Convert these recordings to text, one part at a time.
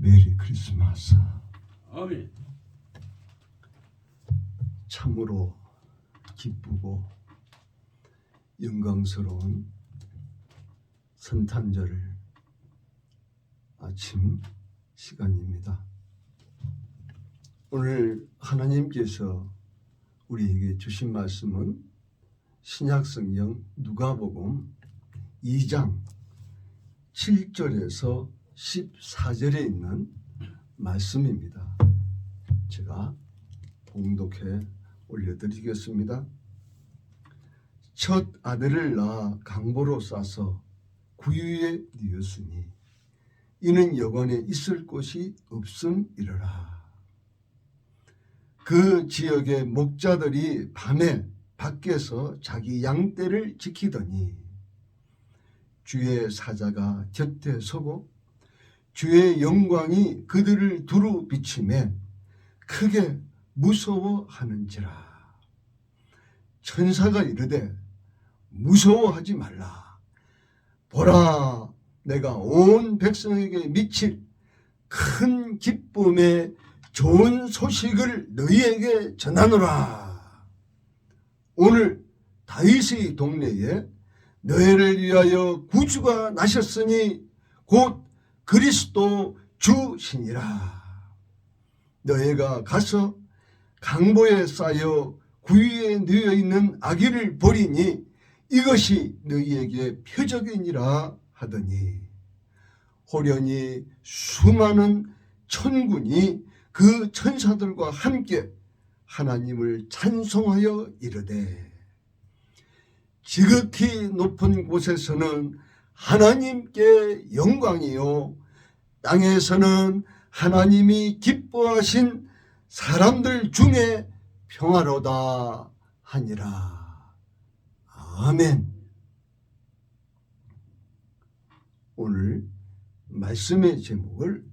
메리 크리스마스. 아멘. 참으로 기쁘고 영광스러운 성탄절 아침 시간입니다. 오늘 하나님께서 우리에게 주신 말씀은 신약성경 누가복음 2장 7절에서 14절에 있는 말씀입니다. 제가 봉독해 올려드리겠습니다. 첫 아들을 낳아 강보로 싸서 구유에 뉘었으니 이는 여관에 있을 곳이 없음이러라. 그 지역의 목자들이 밤에 밖에서 자기 양떼를 지키더니 주의 사자가 곁에 서고 주의 영광이 그들을 두루 비치매 크게 무서워하는지라. 천사가 이르되 무서워하지 말라. 보라, 내가 온 백성에게 미칠 큰 기쁨의 좋은 소식을 너희에게 전하노라. 오늘 다윗의 동네에 너희를 위하여 구주가 나셨으니 곧 그리스도 주시니라. 너희가 가서 강보에 쌓여 구유에 누워 있는 아기를 보리니 이것이 너희에게 표적이니라 하더니 호련히 수많은 천군이 그 천사들과 함께 하나님을 찬송하여 이르되 지극히 높은 곳에서는 하나님께 영광이요 땅에서는 하나님이 기뻐하신 사람들 중에 평화로다 하니라. 아멘. 오늘 말씀의 제목을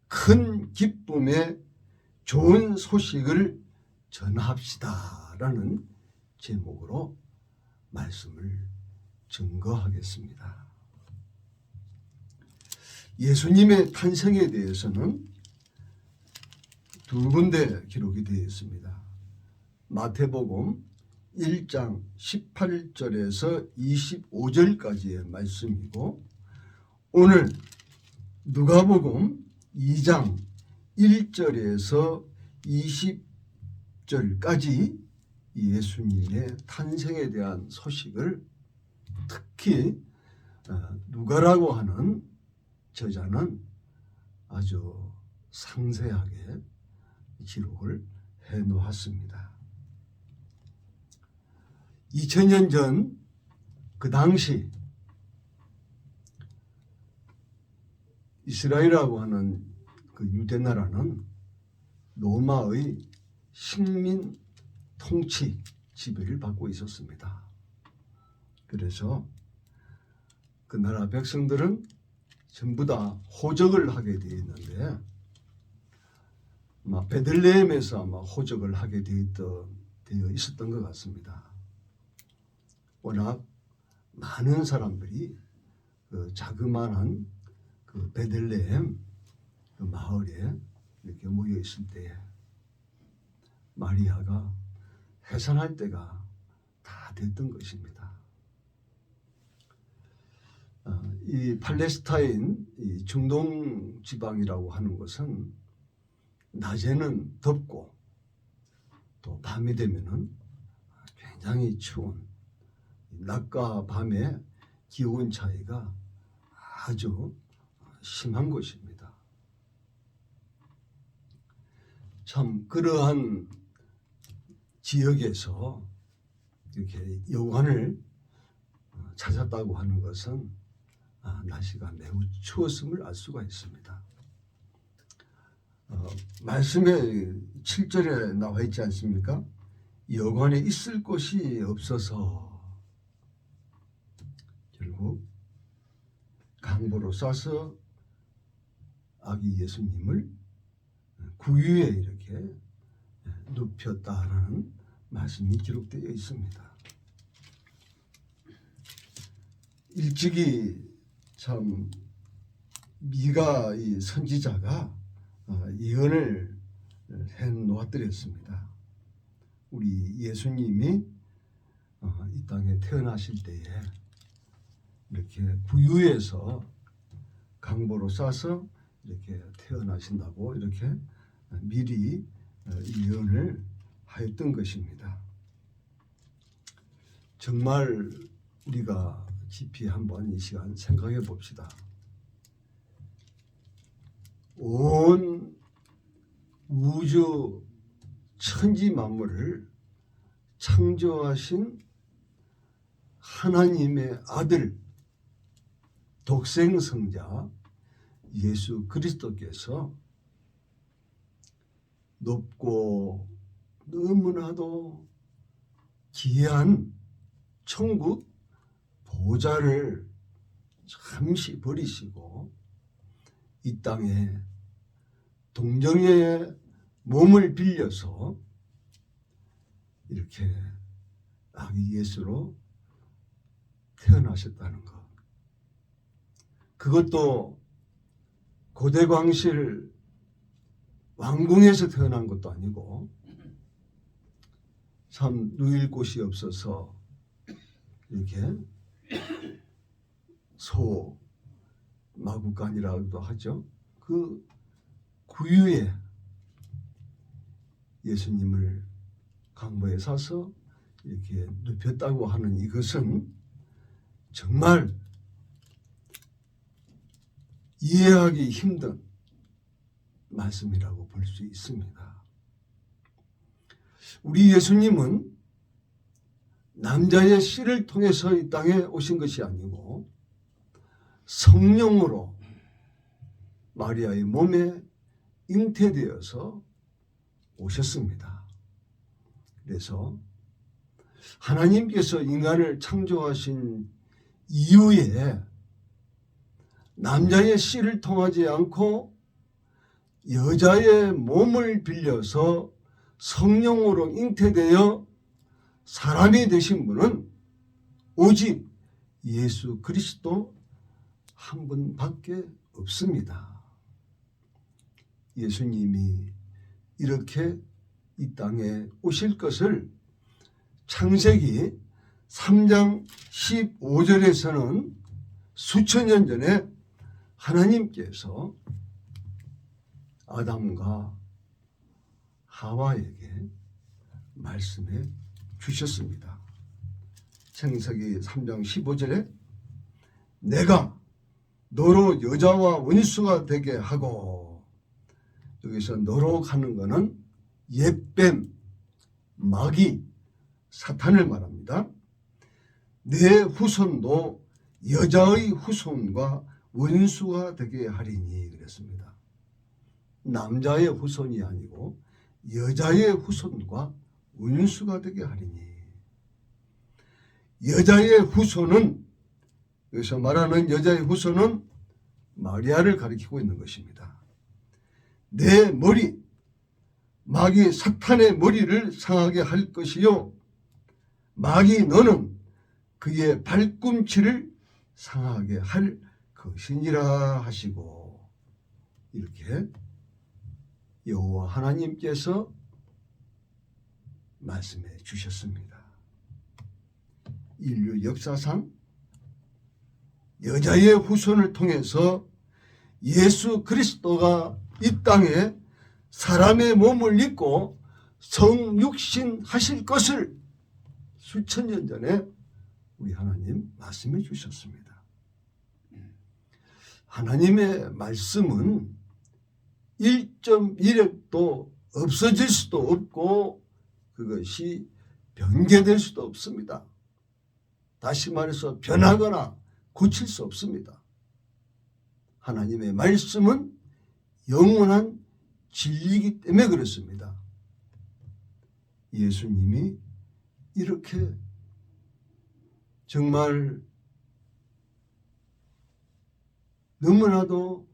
큰 기쁨의 좋은 소식을 전합시다 라는 제목으로 말씀을 증거하겠습니다. 예수님의 탄생에 대해서는 두 군데 기록이 되어 있습니다. 마태복음 1장 18절에서 25절까지의 말씀이고 오늘 누가복음 2장 1절에서 20절까지 예수님의 탄생에 대한 소식을 특히 누가라고 하는 저자는 아주 상세하게 기록을 해놓았습니다. 2000년 전 그 당시 이스라엘이라고 하는 그 유대 나라는 로마의 식민 통치 지배를 받고 있었습니다. 그래서 그 나라 백성들은 전부 다 호적을 하게 되어 있는데 아마 베들레헴에서 아마 호적을 하게 되어 있었던 것 같습니다. 워낙 많은 사람들이 그 자그마한 그 베들레헴 그 마을에 이렇게 모여 있을 때에 마리아가 해산할 때가 다 됐던 것입니다. 이 팔레스타인 이 중동 지방이라고 하는 것은 낮에는 덥고 또 밤이 되면은 굉장히 추운 낮과 밤의 기온 차이가 아주 심한 곳입니다. 참 그러한 지역에서 이렇게 여관을 찾았다고 하는 것은 날씨가 매우 추웠음을 알 수가 있습니다. 말씀에 7절에 나와 있지 않습니까? 여관에 있을 곳이 없어서 결국 강보로 싸서 아기 예수님을 구유에 이렇게 눕혔다라는 말씀이 기록되어 있습니다. 일찍이 참 미가 이 선지자가 예언을 해 놓아드렸습니다. 우리 예수님이 이 땅에 태어나실 때에 이렇게 구유에서 강보로 싸서 이렇게 태어나신다고 이렇게 미리 예언을 하였던 것입니다. 정말 우리가 깊이 한번 이 시간 생각해 봅시다. 온 우주 천지 만물을 창조하신 하나님의 아들 독생성자 예수 그리스도께서 높고 너무나도 귀한 천국 보좌를 잠시 버리시고 이 땅에 동정의 몸을 빌려서 이렇게 아기 예수로 태어나셨다는 것. 그것도 고대광실 왕궁에서 태어난 것도 아니고 참 누일 곳이 없어서 이렇게 소 마구간이라고도 하죠. 그 구유에 예수님을 강보에 사서 이렇게 눕혔다고 하는 이것은 정말 이해하기 힘든 말씀이라고 볼 수 있습니다. 우리 예수님은 남자의 씨를 통해서 이 땅에 오신 것이 아니고 성령으로 마리아의 몸에 잉태되어서 오셨습니다. 그래서 하나님께서 인간을 창조하신 이후에 남자의 씨를 통하지 않고 여자의 몸을 빌려서 성령으로 잉태되어 사람이 되신 분은 오직 예수 그리스도 한 분밖에 없습니다. 예수님이 이렇게 이 땅에 오실 것을 창세기 3장 15절에서는 수천 년 전에 하나님께서 아담과 하와에게 말씀해 주셨습니다. 창세기 3장 15절에 내가 너로 여자와 원수가 되게 하고, 여기서 너로 하는 것은 옛뱀, 마귀, 사탄을 말합니다. 내 후손도 여자의 후손과 원수가 되게 하리니 그랬습니다. 남자의 후손이 아니고 여자의 후손과 원수가 되게 하리니. 여자의 후손은, 여기서 말하는 여자의 후손은 마리아를 가리키고 있는 것입니다. 내 머리, 마귀 사탄의 머리를 상하게 할 것이요 마귀 너는 그의 발꿈치를 상하게 할 것이니라 하시고, 이렇게 여호와 하나님께서 말씀해 주셨습니다. 인류 역사상 여자의 후손을 통해서 예수 그리스도가 이 땅에 사람의 몸을 입고 성육신 하실 것을 수천 년 전에 우리 하나님 말씀해 주셨습니다. 하나님의 말씀은 1.1핵도 없어질 수도 없고 그것이 변개될 수도 없습니다. 다시 말해서 변하거나 고칠 수 없습니다. 하나님의 말씀은 영원한 진리이기 때문에 그렇습니다. 예수님이 이렇게 정말 너무나도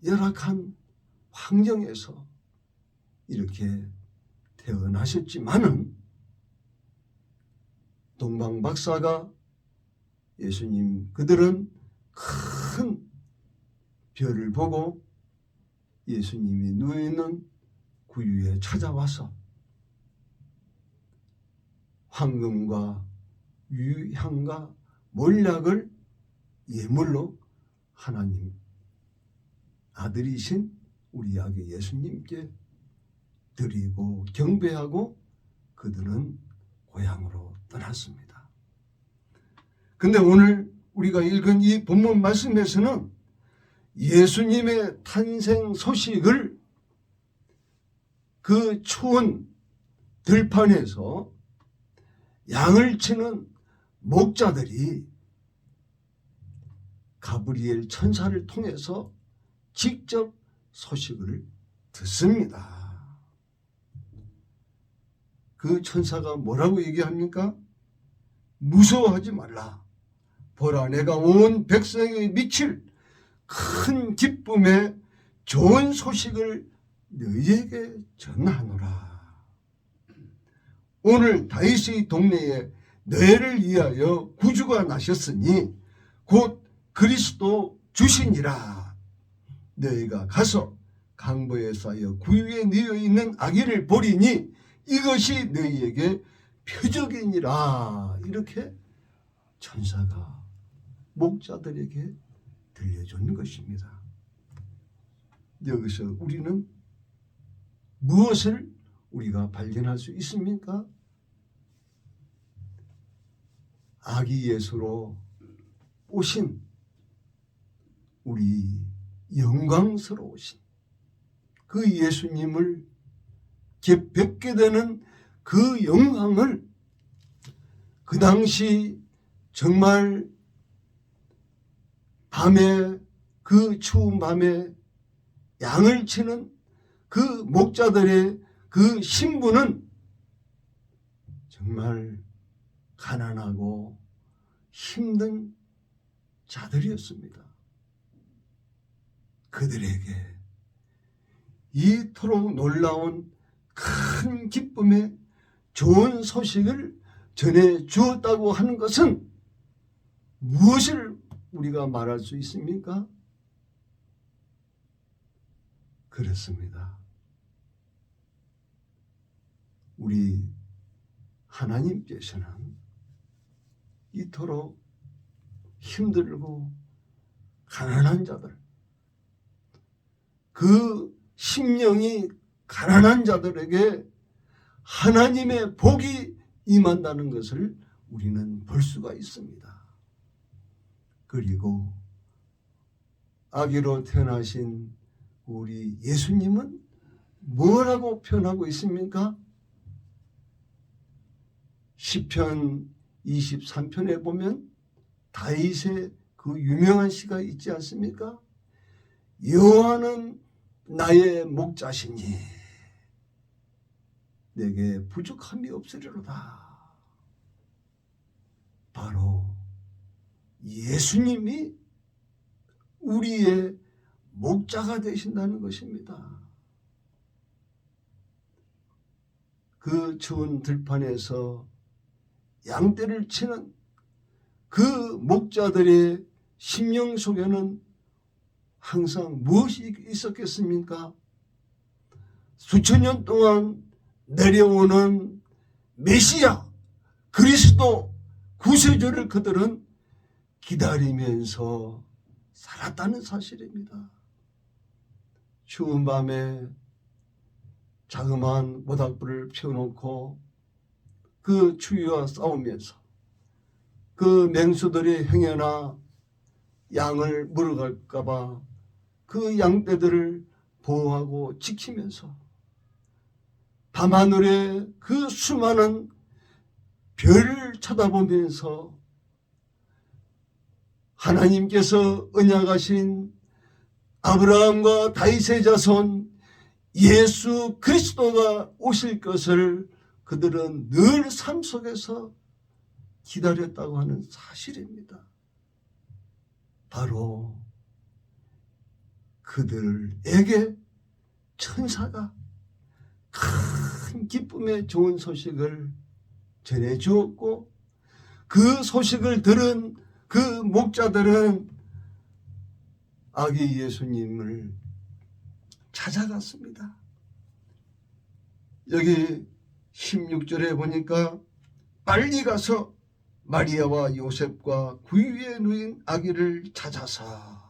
열악한 환경에서 이렇게 태어나셨지만은 동방 박사가 예수님 그들은 큰 별을 보고 예수님이 누워있는 구유에 찾아와서 황금과 유향과 몰약을 예물로 하나님 아들이신 우리 아기 예수님께 드리고 경배하고 그들은 고향으로 떠났습니다. 근데 오늘 우리가 읽은 이 본문 말씀에서는 예수님의 탄생 소식을 그 추운 들판에서 양을 치는 목자들이 가브리엘 천사를 통해서 직접 소식을 듣습니다. 그 천사가 뭐라고 얘기합니까? 무서워하지 말라. 보라, 내가 온 백성에게 미칠 큰 기쁨의 좋은 소식을 너희에게 전하노라. 오늘 다윗의 동네에 너희를 위하여 구주가 나셨으니 곧 그리스도 주시니라. 너희가 가서 강보에 쌓여 구유에 뉘어 있는 아기를 보리니 이것이 너희에게 표적이니라. 이렇게 천사가 목자들에게 들려준 것입니다. 여기서 우리는 무엇을 우리가 발견할 수 있습니까? 아기 예수로 오신 우리 영광스러우신 그 예수님을 뵙게 되는 그 영광을 그 당시 정말 밤에 그 추운 밤에 양을 치는 그 목자들의 그 신분은 정말 가난하고 힘든 자들이었습니다. 그들에게 이토록 놀라운 큰 기쁨의 좋은 소식을 전해 주었다고 하는 것은 무엇을 우리가 말할 수 있습니까? 그렇습니다. 우리 하나님께서는 이토록 힘들고 가난한 자들, 그 심령이 가난한 자들에게 하나님의 복이 임한다는 것을 우리는 볼 수가 있습니다. 그리고 아기로 태어나신 우리 예수님은 뭐라고 표현하고 있습니까? 시편 23편에 보면 다윗의 그 유명한 시가 있지 않습니까? 여호와는 나의 목자시니 내게 부족함이 없으리로다. 바로 예수님이 우리의 목자가 되신다는 것입니다. 그 추운 들판에서 양떼를 치는 그 목자들의 심령 속에는 항상 무엇이 있었겠습니까? 수천 년 동안 내려오는 메시아 그리스도 구세주를 그들은 기다리면서 살았다는 사실입니다. 추운 밤에 자그마한 모닥불을 펴놓고 그 추위와 싸우면서 그 맹수들이 행여나 양을 물어갈까 봐 그 양떼들을 보호하고 지키면서 밤하늘에 그 수많은 별을 쳐다보면서 하나님께서 언약하신 아브라함과 다윗의 자손 예수 그리스도가 오실 것을 그들은 늘 삶 속에서 기다렸다고 하는 사실입니다. 바로 그들에게 천사가 큰 기쁨의 좋은 소식을 전해 주었고 그 소식을 들은 그 목자들은 아기 예수님을 찾아갔습니다. 여기 16절에 보니까 빨리 가서 마리아와 요셉과 구유에 누인 아기를 찾아서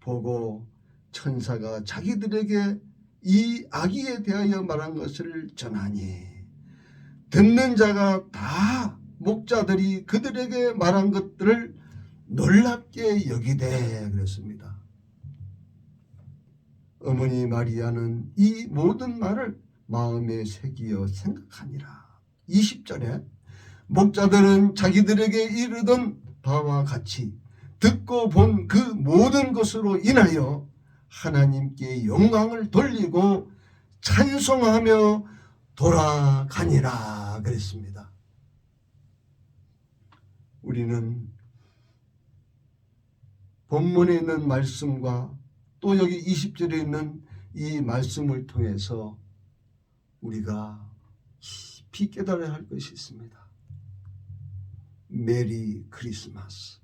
보고 천사가 자기들에게 이 아기에 대하여 말한 것을 전하니 듣는 자가 다 목자들이 그들에게 말한 것들을 놀랍게 여기되 그랬습니다. 어머니 마리아는 이 모든 말을 마음에 새기어 생각하니라. 20절에 목자들은 자기들에게 이르던 바와 같이 듣고 본 그 모든 것으로 인하여 하나님께 영광을 돌리고 찬송하며 돌아가니라 그랬습니다. 우리는 본문에 있는 말씀과 또 여기 20절에 있는 이 말씀을 통해서 우리가 깊이 깨달아야 할 것이 있습니다. 메리 크리스마스.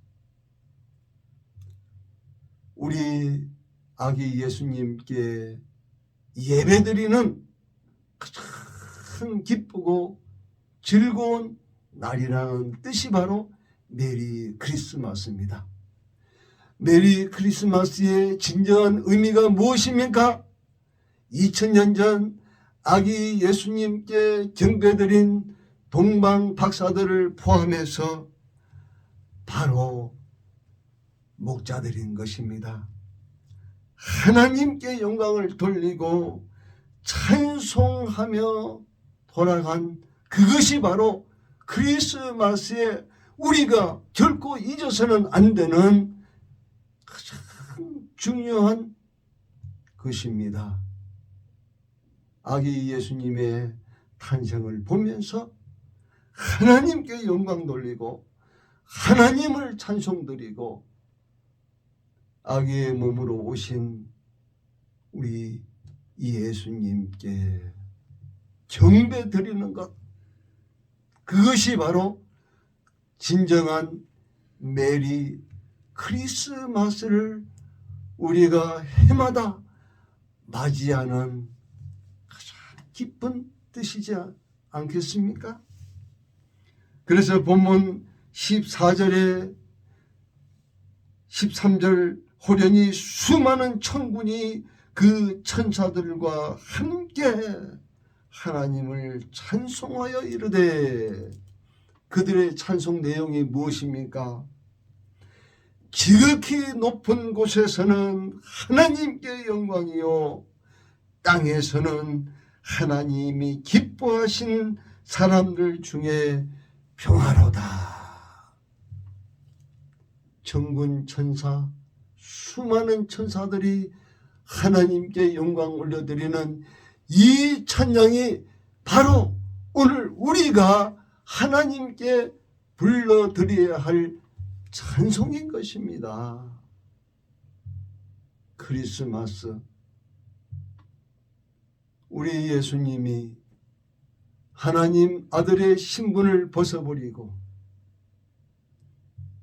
우리 아기 예수님께 예배드리는 가장 기쁘고 즐거운 날이라는 뜻이 바로 메리 크리스마스입니다. 메리 크리스마스의 진정한 의미가 무엇입니까? 2000년 전 아기 예수님께 경배드린 동방 박사들을 포함해서 바로 목자들인 것입니다. 하나님께 영광을 돌리고 찬송하며 돌아간 그것이 바로 크리스마스에 우리가 결코 잊어서는 안 되는 가장 중요한 것입니다. 아기 예수님의 탄생을 보면서 하나님께 영광 돌리고 하나님을 찬송드리고 아기의 몸으로 오신 우리 예수님께 경배 드리는 것, 그것이 바로 진정한 메리 크리스마스를 우리가 해마다 맞이하는 가장 기쁜 뜻이지 않겠습니까? 그래서 본문 14절에 13절 호련히 수많은 천군이 그 천사들과 함께 하나님을 찬송하여 이르되, 그들의 찬송 내용이 무엇입니까? 지극히 높은 곳에서는 하나님께 영광이요 땅에서는 하나님이 기뻐하신 사람들 중에 평화로다. 천군 천사, 수많은 천사들이 하나님께 영광 올려드리는 이 찬양이 바로 오늘 우리가 하나님께 불러드려야 할 찬송인 것입니다. 크리스마스, 우리 예수님이 하나님 아들의 신분을 벗어버리고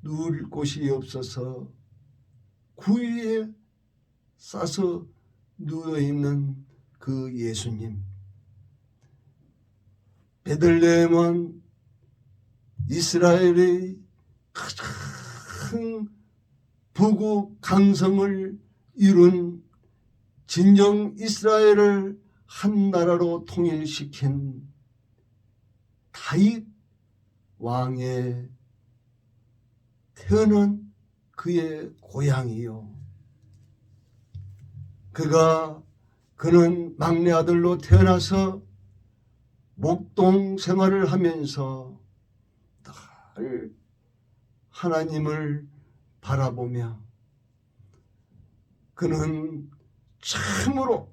누울 곳이 없어서 구유에 싸서 누워있는 그 예수님, 베들레헴은 이스라엘의 가장 부국 강성을 이룬 진정 이스라엘을 한 나라로 통일시킨 다윗 왕의 태어난 그의 고향이요, 그는 막내 아들로 태어나서 목동 생활을 하면서 늘 하나님을 바라보며 그는 참으로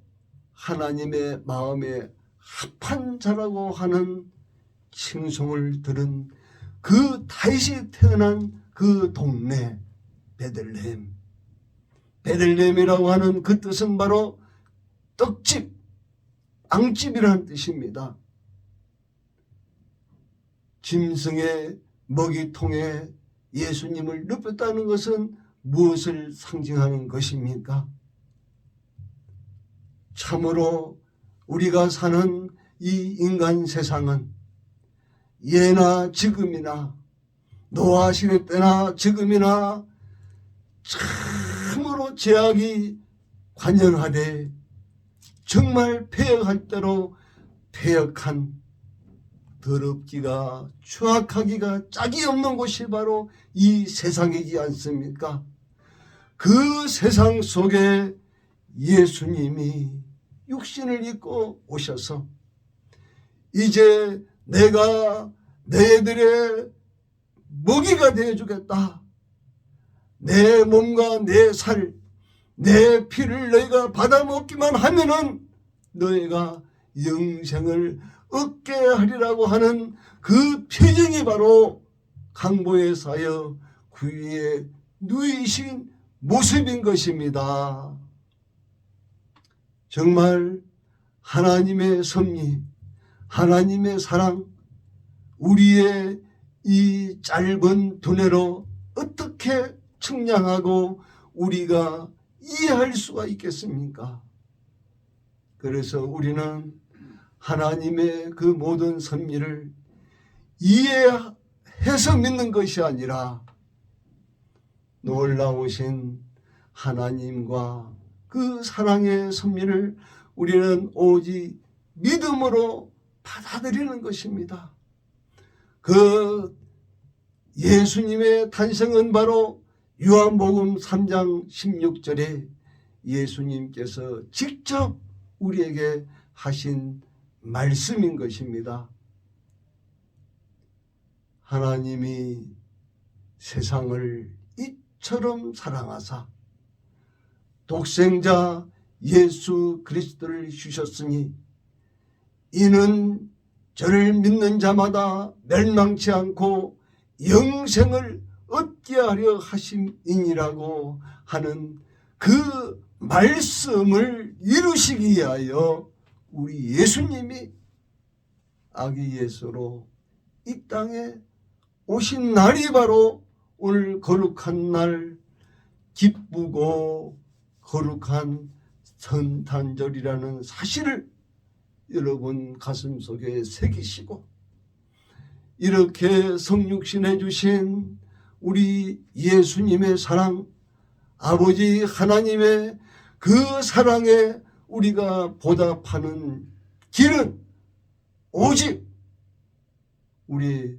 하나님의 마음에 합한 자라고 하는 칭송을 들은 그 다윗이 태어난 그 동네 베들레헴, 베들레헴이라고 하는 그 뜻은 바로 떡집, 빵집이라는 뜻입니다. 짐승의 먹이통에 예수님을 눕혔다는 것은 무엇을 상징하는 것입니까? 참으로 우리가 사는 이 인간 세상은 예나 지금이나 노아 시대 때나 지금이나 참으로 죄악이 관영하되 정말 패역할 대로 패역한 더럽기가 추악하기가 짝이 없는 곳이 바로 이 세상이지 않습니까? 그 세상 속에 예수님이 육신을 입고 오셔서 이제 내가 너희들의 먹이가 되어주겠다. 내 몸과 내 살, 내 피를 너희가 받아먹기만 하면은 너희가 영생을 얻게 하리라고 하는 그 표징이 바로 강보에 쌓여 구유에 누이신 모습인 것입니다. 정말 하나님의 섭리, 하나님의 사랑, 우리의 이 짧은 두뇌로 어떻게 측량하고 우리가 이해할 수가 있겠습니까? 그래서 우리는 하나님의 그 모든 섭리를 이해해서 믿는 것이 아니라 놀라우신 하나님과 그 사랑의 섭리를 우리는 오직 믿음으로 받아들이는 것입니다. 그 예수님의 탄생은 바로 요한복음 3장 16절에 예수님께서 직접 우리에게 하신 말씀인 것입니다. 하나님이 세상을 이처럼 사랑하사 독생자 예수 그리스도를 주셨으니 이는 저를 믿는 자마다 멸망치 않고 영생을 얻게 하려 하심이니라고 하는 그 말씀을 이루시기 위하여 우리 예수님이 아기 예수로 이 땅에 오신 날이 바로 오늘 거룩한 날, 기쁘고 거룩한 성탄절이라는 사실을 여러분 가슴 속에 새기시고 이렇게 성육신해 주신 우리 예수님의 사랑, 아버지 하나님의 그 사랑에 우리가 보답하는 길은 오직 우리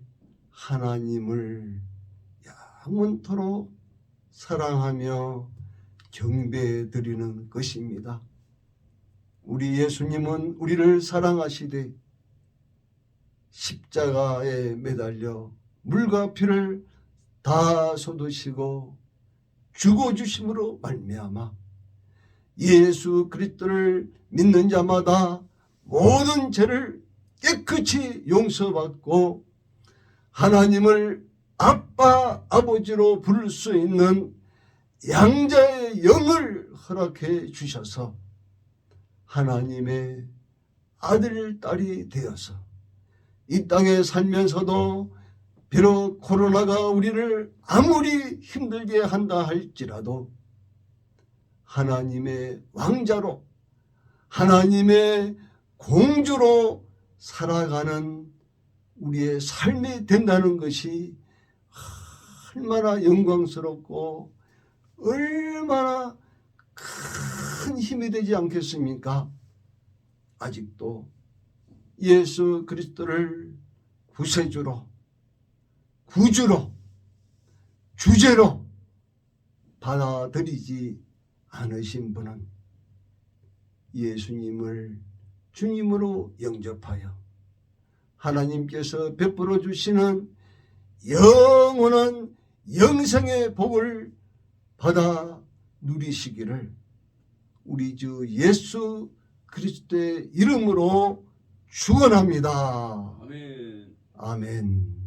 하나님을 영원토록 사랑하며 경배해 드리는 것입니다. 우리 예수님은 우리를 사랑하시되 십자가에 매달려 물과 피를 다 쏟으시고 죽어주심으로 말미암아 예수 그리스도를 믿는 자마다 모든 죄를 깨끗이 용서받고 하나님을 아빠 아버지로 부를 수 있는 양자의 영을 허락해 주셔서 하나님의 아들 딸이 되어서 이 땅에 살면서도 비록 코로나가 우리를 아무리 힘들게 한다 할지라도 하나님의 왕자로 하나님의 공주로 살아가는 우리의 삶이 된다는 것이 얼마나 영광스럽고 얼마나 큰 힘이 되지 않겠습니까? 아직도 예수 그리스도를 구세주로, 구주로, 주제로 받아들이지 않으신 분은 예수님을 주님으로 영접하여 하나님께서 베풀어 주시는 영원한 영생의 복을 받아 누리시기를 우리 주 예수 그리스도의 이름으로 축원합니다. 아멘. 아멘.